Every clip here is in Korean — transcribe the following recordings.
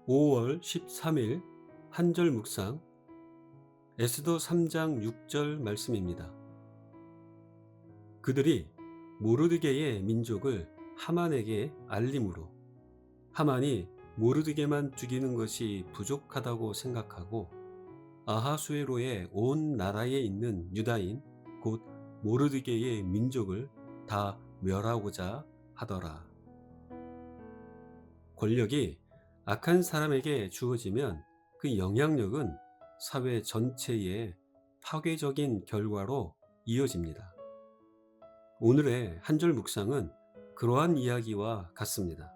5월 13일 한절 묵상 에스더 3장 6절 말씀입니다. 그들이 모르드게의 민족을 하만에게 알림으로 하만이 모르드게만 죽이는 것이 부족하다고 생각하고 아하수에로의 온 나라에 있는 유다인 곧 모르드게의 민족을 다 멸하고자 하더라. 권력이 악한 사람에게 주어지면 그 영향력은 사회 전체에 파괴적인 결과로 이어집니다. 오늘의 한절 묵상은 그러한 이야기와 같습니다.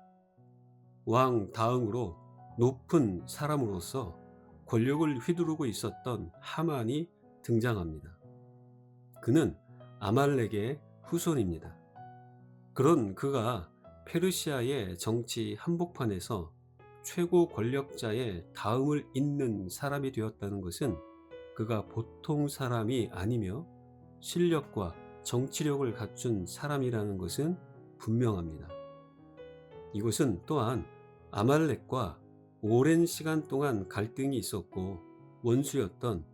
왕 다음으로 높은 사람으로서 권력을 휘두르고 있었던 하만이 등장합니다. 그는 아말렉의 후손입니다. 그런 그가 페르시아의 정치 한복판에서 최고 권력자의 다음을 잇는 사람이 되었다는 것은 그가 보통 사람이 아니며 실력과 정치력을 갖춘 사람이라는 것은 분명합니다. 이것은 또한 아말렉과 오랜 시간 동안 갈등이 있었고 원수였던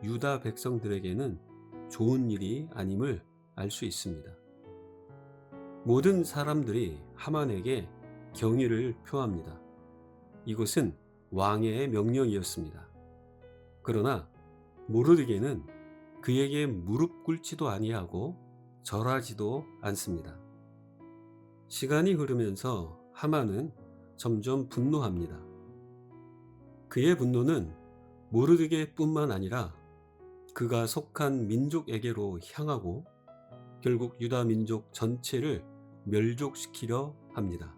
유다 백성들에게는 좋은 일이 아님을 알 수 있습니다. 모든 사람들이 하만에게 경의를 표합니다. 이것은 왕의 명령이었습니다. 그러나 모르드게는 그에게 무릎 꿇지도 아니하고 절하지도 않습니다. 시간이 흐르면서 하만은 점점 분노합니다. 그의 분노는 모르드게뿐만 아니라 그가 속한 민족에게로 향하고 결국 유다 민족 전체를 멸족시키려 합니다.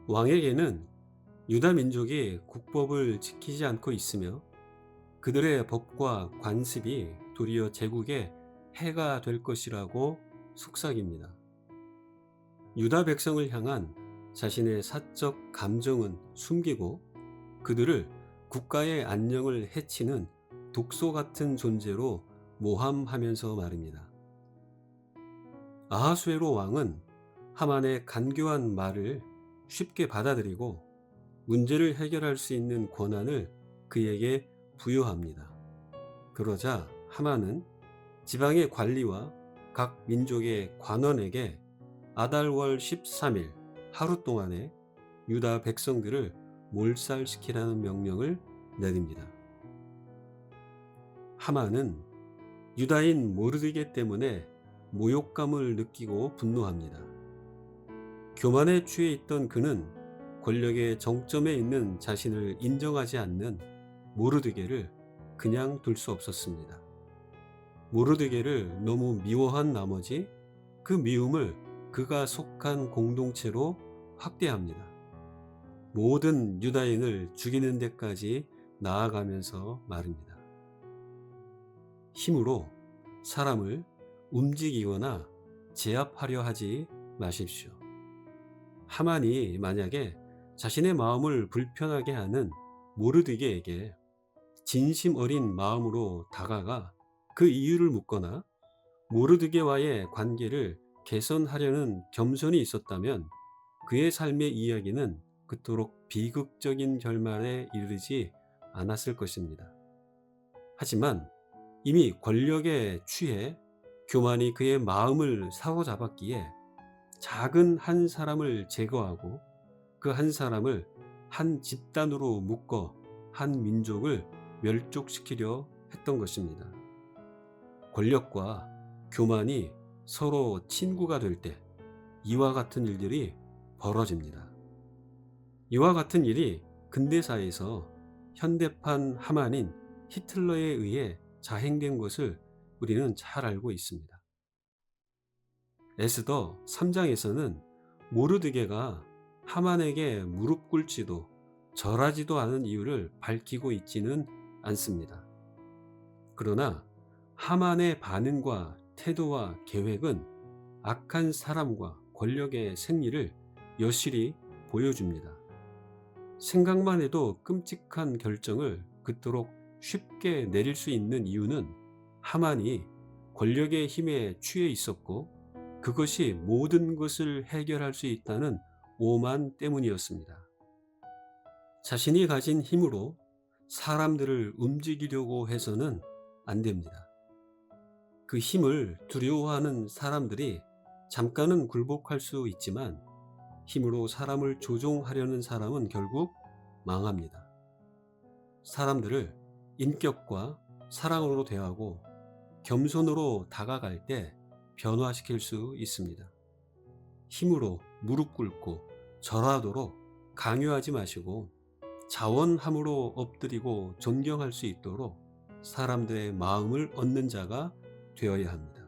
왕에게는 유다 민족이 국법을 지키지 않고 있으며 그들의 법과 관습이 도리어 제국에 해가 될 것이라고 속삭입니다. 유다 백성을 향한 자신의 사적 감정은 숨기고 그들을 국가의 안녕을 해치는 독소 같은 존재로 모함하면서 말입니다. 아하수에로 왕은 하만의 간교한 말을 쉽게 받아들이고 문제를 해결할 수 있는 권한을 그에게 부여합니다. 그러자 하만은 지방의 관리와 각 민족의 관원에게 아달월 13일 하루 동안에 유다 백성들을 몰살시키라는 명령을 내립니다. 하만은 유다인 모르드게 때문에 모욕감을 느끼고 분노합니다. 교만에 취해 있던 그는 권력의 정점에 있는 자신을 인정하지 않는 모르드게를 그냥 둘 수 없었습니다. 모르드게를 너무 미워한 나머지 그 미움을 그가 속한 공동체로 확대합니다. 모든 유다인을 죽이는 데까지 나아가면서 말입니다. 힘으로 사람을 움직이거나 제압하려 하지 마십시오. 하만이 만약에 자신의 마음을 불편하게 하는 모르드게에게 진심 어린 마음으로 다가가 그 이유를 묻거나 모르드게와의 관계를 개선하려는 겸손이 있었다면 그의 삶의 이야기는 그토록 비극적인 결말에 이르지 않았을 것입니다. 하지만 이미 권력에 취해 교만이 그의 마음을 사로잡았기에 작은 한 사람을 제거하고 그 한 사람을 한 집단으로 묶어 한 민족을 멸족시키려 했던 것입니다. 권력과 교만이 서로 친구가 될 때 이와 같은 일들이 벌어집니다. 이와 같은 일이 근대사에서 현대판 하만인 히틀러에 의해 자행된 것을 우리는 잘 알고 있습니다. 에스더 3장에서는 모르드게가 하만에게 무릎 꿇지도 절하지도 않은 이유를 밝히고 있지는 않습니다. 그러나 하만의 반응과 태도와 계획은 악한 사람과 권력의 생리를 여실히 보여줍니다. 생각만 해도 끔찍한 결정을 그토록 쉽게 내릴 수 있는 이유는 하만이 권력의 힘에 취해 있었고 그것이 모든 것을 해결할 수 있다는 오만 때문이었습니다. 자신이 가진 힘으로 사람들을 움직이려고 해서는 안 됩니다. 그 힘을 두려워하는 사람들이 잠깐은 굴복할 수 있지만 힘으로 사람을 조종하려는 사람은 결국 망합니다. 사람들을 인격과 사랑으로 대하고 겸손으로 다가갈 때 변화시킬 수 있습니다. 힘으로 무릎 꿇고 절하도록 강요하지 마시고 자원함으로 엎드리고 존경할 수 있도록 사람들의 마음을 얻는 자가 되어야 합니다.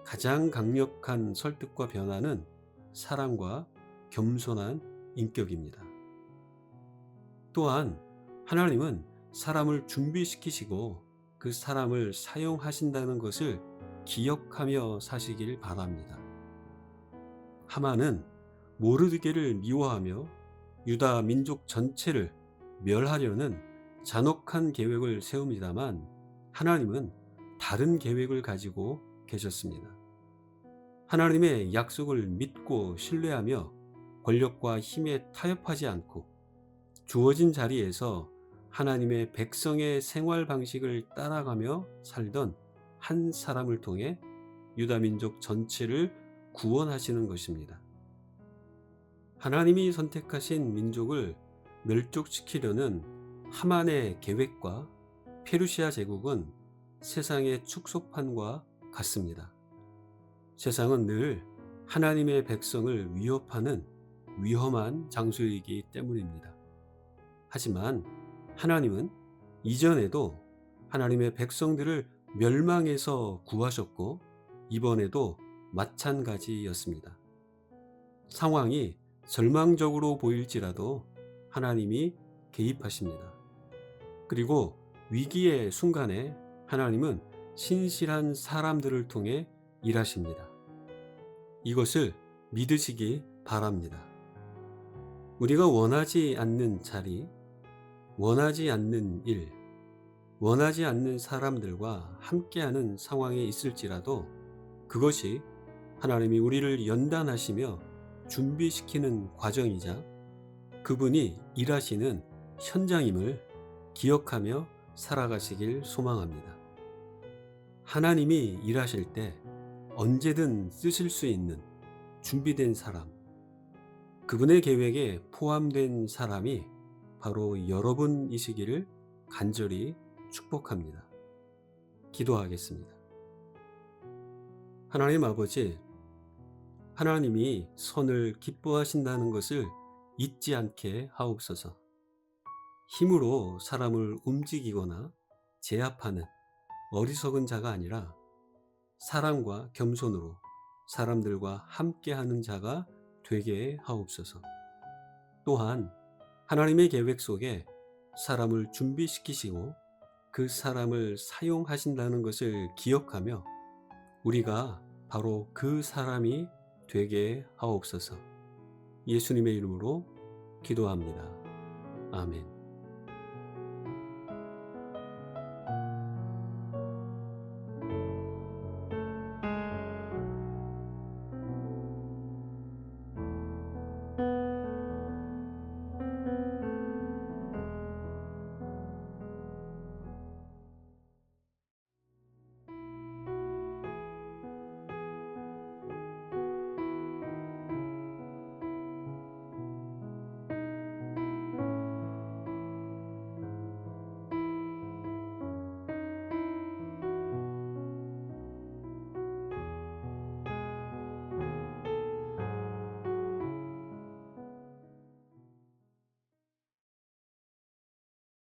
가장 강력한 설득과 변화는 사랑과 겸손한 인격입니다. 또한 하나님은 사람을 준비시키시고 그 사람을 사용하신다는 것을 기억하며 사시길 바랍니다. 하만은 모르드게를 미워하며 유다 민족 전체를 멸하려는 잔혹한 계획을 세웁니다만 하나님은 다른 계획을 가지고 계셨습니다. 하나님의 약속을 믿고 신뢰하며 권력과 힘에 타협하지 않고 주어진 자리에서 하나님의 백성의 생활 방식을 따라가며 살던 한 사람을 통해 유다 민족 전체를 구원하시는 것입니다. 하나님이 선택하신 민족을 멸족시키려는 하만의 계획과 페르시아 제국은 세상의 축소판과 같습니다. 세상은 늘 하나님의 백성을 위협하는 위험한 장소이기 때문입니다. 하지만 하나님은 이전에도 하나님의 백성들을 멸망에서 구하셨고 이번에도 마찬가지였습니다. 상황이 절망적으로 보일지라도 하나님이 개입하십니다. 그리고 위기의 순간에 하나님은 신실한 사람들을 통해 일하십니다. 이것을 믿으시기 바랍니다. 우리가 원하지 않는 자리, 원하지 않는 일, 원하지 않는 사람들과 함께하는 상황에 있을지라도 그것이 하나님이 우리를 연단하시며 준비시키는 과정이자 그분이 일하시는 현장임을 기억하며 살아가시길 소망합니다. 하나님이 일하실 때 언제든 쓰실 수 있는 준비된 사람, 그분의 계획에 포함된 사람이 바로 여러분이시기를 간절히 축복합니다. 기도하겠습니다. 하나님 아버지, 하나님이 선을 기뻐하신다는 것을 잊지 않게 하옵소서. 힘으로 사람을 움직이거나 제압하는 어리석은 자가 아니라 사랑과 겸손으로 사람들과 함께하는 자가 되게 하옵소서. 또한 하나님의 계획 속에 사람을 준비시키시고 그 사람을 사용하신다는 것을 기억하며 우리가 바로 그 사람이 되게 하옵소서. 예수님의 이름으로 기도합니다. 아멘.